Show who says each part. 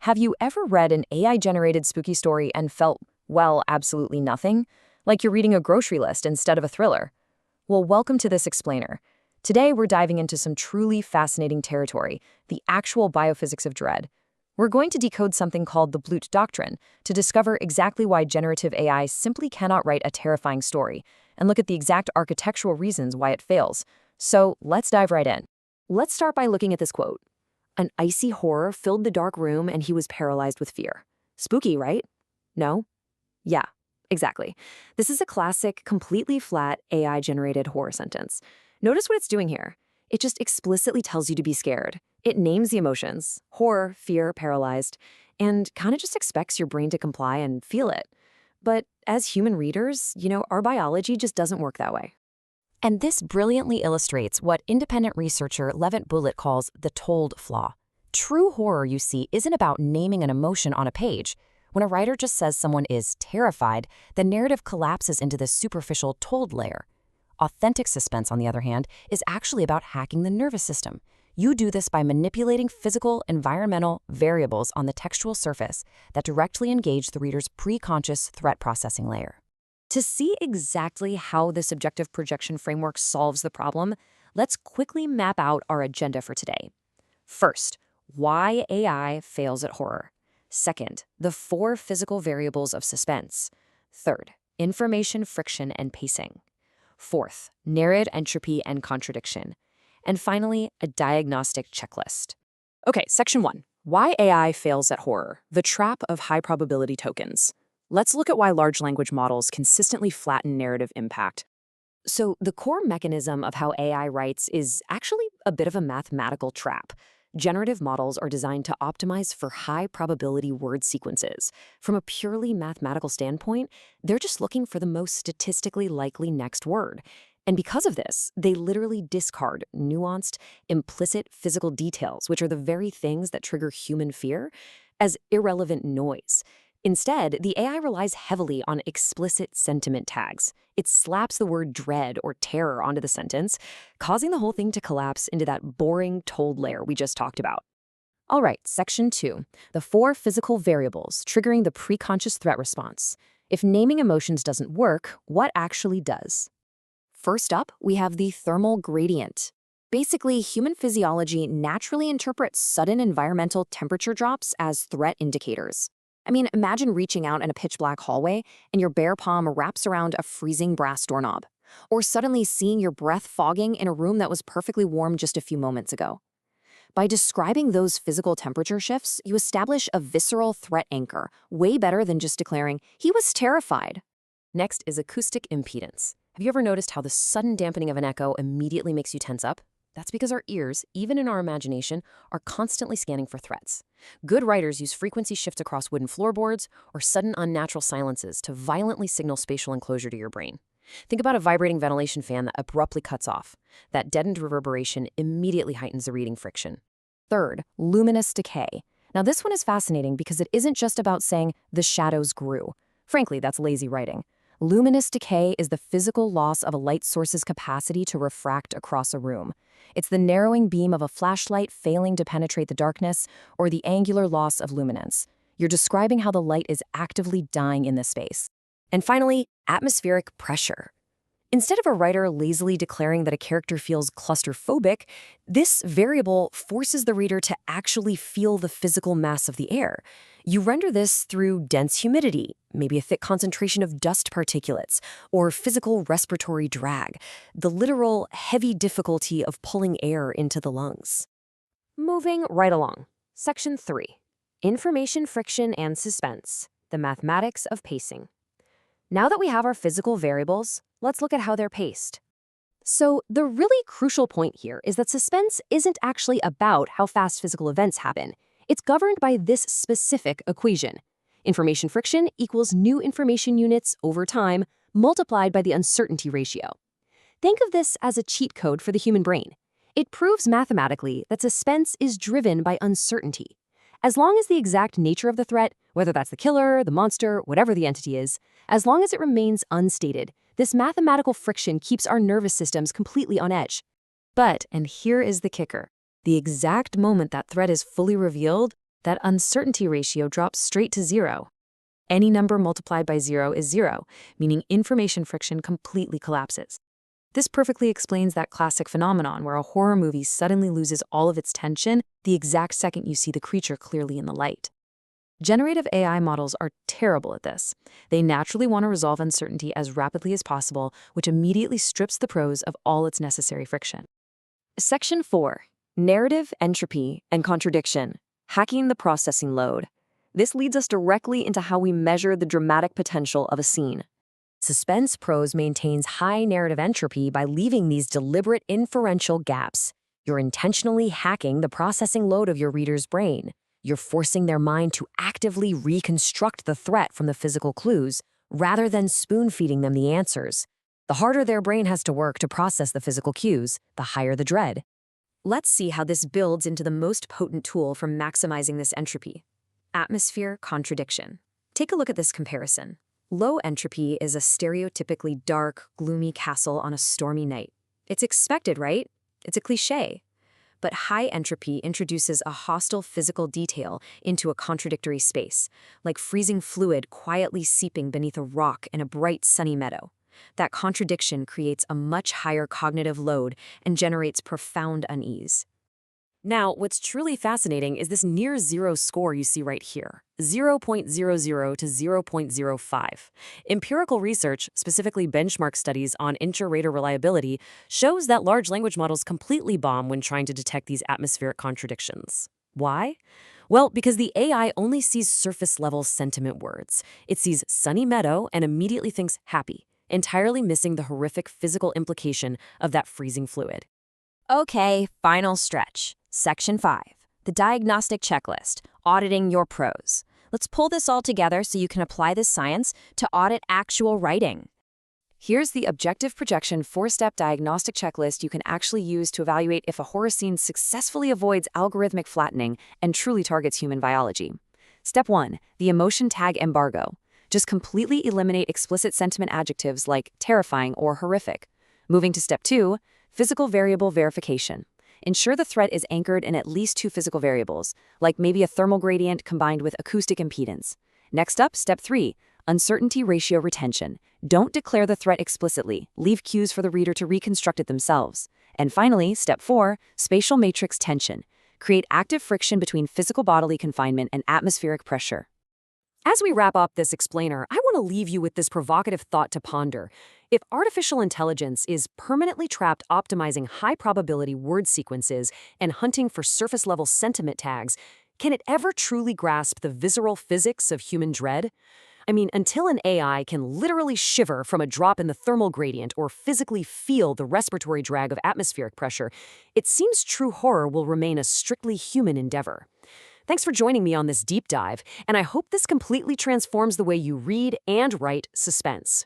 Speaker 1: Have you ever read an AI-generated spooky story and felt, well, absolutely nothing? Like you're reading a grocery list instead of a thriller? Well, welcome to this explainer. Today, we're diving into some truly fascinating territory, the actual biophysics of dread. We're going to decode something called the Bulut Doctrine to discover exactly why generative AI simply cannot write a terrifying story, and look at the exact architectural reasons why it fails. So let's dive right in. Let's start by looking at this quote. An icy horror filled the dark room and he was paralyzed with fear. Spooky, right? No? Yeah, exactly. This is a classic, completely flat, AI-generated horror sentence. Notice what it's doing here. It just explicitly tells you to be scared. It names the emotions, horror, fear, paralyzed, and kind of just expects your brain to comply and feel it. But as human readers, our biology just doesn't work that way. And this brilliantly illustrates what independent researcher Levent calls the told flaw. True horror, you see, isn't about naming an emotion on a page. When a writer just says someone is terrified, the narrative collapses into this superficial told layer. Authentic suspense, on the other hand, is actually about hacking the nervous system. You do this by manipulating physical, environmental variables on the textual surface that directly engage the reader's preconscious threat processing layer. To see exactly how this objective projection framework solves the problem, let's quickly map out our agenda for today. First, why AI fails at horror. Second, the 4 physical variables of suspense. Third, information friction and pacing. Fourth, narrative entropy and contradiction. And finally, a diagnostic checklist. Okay, section 1. Why AI fails at horror, the trap of high probability tokens. Let's look at why large language models consistently flatten narrative impact. So the core mechanism of how AI writes is actually a bit of a mathematical trap. Generative models are designed to optimize for high probability word sequences. From a purely mathematical standpoint, they're just looking for the most statistically likely next word. And because of this, they literally discard nuanced, implicit physical details, which are the very things that trigger human fear, as irrelevant noise. Instead, the AI relies heavily on explicit sentiment tags. It slaps the word dread or terror onto the sentence, causing the whole thing to collapse into that boring told layer we just talked about. All right, section 2, the 4 physical variables triggering the preconscious threat response. If naming emotions doesn't work, what actually does? First up, we have the thermal gradient. Basically, human physiology naturally interprets sudden environmental temperature drops as threat indicators. Imagine reaching out in a pitch-black hallway and your bare palm wraps around a freezing brass doorknob, or suddenly seeing your breath fogging in a room that was perfectly warm just a few moments ago. By describing those physical temperature shifts, you establish a visceral threat anchor, way better than just declaring, "He was terrified." Next is acoustic impedance. Have you ever noticed how the sudden dampening of an echo immediately makes you tense up? That's because our ears, even in our imagination, are constantly scanning for threats. Good writers use frequency shifts across wooden floorboards or sudden unnatural silences to violently signal spatial enclosure to your brain. Think about a vibrating ventilation fan that abruptly cuts off. That deadened reverberation immediately heightens the reading friction. Third, luminous decay. Now this one is fascinating because it isn't just about saying the shadows grew. Frankly, that's lazy writing. Luminous decay is the physical loss of a light source's capacity to refract across a room. It's the narrowing beam of a flashlight failing to penetrate the darkness, or the angular loss of luminance. You're describing how the light is actively dying in this space. And finally, atmospheric pressure. Instead of a writer lazily declaring that a character feels claustrophobic, this variable forces the reader to actually feel the physical mass of the air. You render this through dense humidity, maybe a thick concentration of dust particulates, or physical respiratory drag, the literal heavy difficulty of pulling air into the lungs. Moving right along. Section 3. Information friction and suspense, the mathematics of pacing. Now that we have our physical variables, let's look at how they're paced. So the really crucial point here is that suspense isn't actually about how fast physical events happen. It's governed by this specific equation. Information friction equals new information units over time multiplied by the uncertainty ratio. Think of this as a cheat code for the human brain. It proves mathematically that suspense is driven by uncertainty. As long as the exact nature of the threat, whether that's the killer, the monster, whatever the entity is, as long as it remains unstated, this mathematical friction keeps our nervous systems completely on edge. But, and here is the kicker, the exact moment that threat is fully revealed, that uncertainty ratio drops straight to 0. Any number multiplied by 0 is 0, meaning information friction completely collapses. This perfectly explains that classic phenomenon where a horror movie suddenly loses all of its tension the exact second you see the creature clearly in the light. Generative AI models are terrible at this. They naturally want to resolve uncertainty as rapidly as possible, which immediately strips the prose of all its necessary friction. Section 4. Narrative Entropy and Contradiction. Hacking the processing load. This leads us directly into how we measure the dramatic potential of a scene. Suspense prose maintains high narrative entropy by leaving these deliberate inferential gaps. You're intentionally hacking the processing load of your reader's brain. You're forcing their mind to actively reconstruct the threat from the physical clues, rather than spoon-feeding them the answers. The harder their brain has to work to process the physical cues, the higher the dread. Let's see how this builds into the most potent tool for maximizing this entropy. Atmosphere contradiction. Take a look at this comparison. Low entropy is a stereotypically dark, gloomy castle on a stormy night. It's expected, right? It's a cliché. But high entropy introduces a hostile physical detail into a contradictory space, like freezing fluid quietly seeping beneath a rock in a bright, sunny meadow. That contradiction creates a much higher cognitive load and generates profound unease. Now, what's truly fascinating is this near-zero score you see right here, 0.00 to 0.05. Empirical research, specifically benchmark studies on inter-rater reliability, shows that large language models completely bomb when trying to detect these atmospheric contradictions. Why? Well, because the AI only sees surface-level sentiment words. It sees sunny meadow and immediately thinks happy, entirely missing the horrific physical implication of that freezing fluid. Okay, final stretch. Section 5. The diagnostic checklist, auditing your prose. Let's pull this all together so you can apply this science to audit actual writing. Here's the objective projection 4-step diagnostic checklist you can actually use to evaluate if a horror scene successfully avoids algorithmic flattening and truly targets human biology. Step 1. The emotion tag embargo. Just completely eliminate explicit sentiment adjectives like terrifying or horrific. Moving to Step 2. Physical variable verification. Ensure the threat is anchored in at least 2 physical variables, like maybe a thermal gradient combined with acoustic impedance. Next up, Step 3, uncertainty ratio retention. Don't declare the threat explicitly. Leave cues for the reader to reconstruct it themselves. And finally, Step 4, spatial matrix tension. Create active friction between physical bodily confinement and atmospheric pressure. As we wrap up this explainer, I want to leave you with this provocative thought to ponder. If artificial intelligence is permanently trapped optimizing high-probability word sequences and hunting for surface-level sentiment tags, can it ever truly grasp the visceral physics of human dread? I mean, until an AI can literally shiver from a drop in the thermal gradient or physically feel the respiratory drag of atmospheric pressure, it seems true horror will remain a strictly human endeavor. Thanks for joining me on this deep dive, and I hope this completely transforms the way you read and write suspense.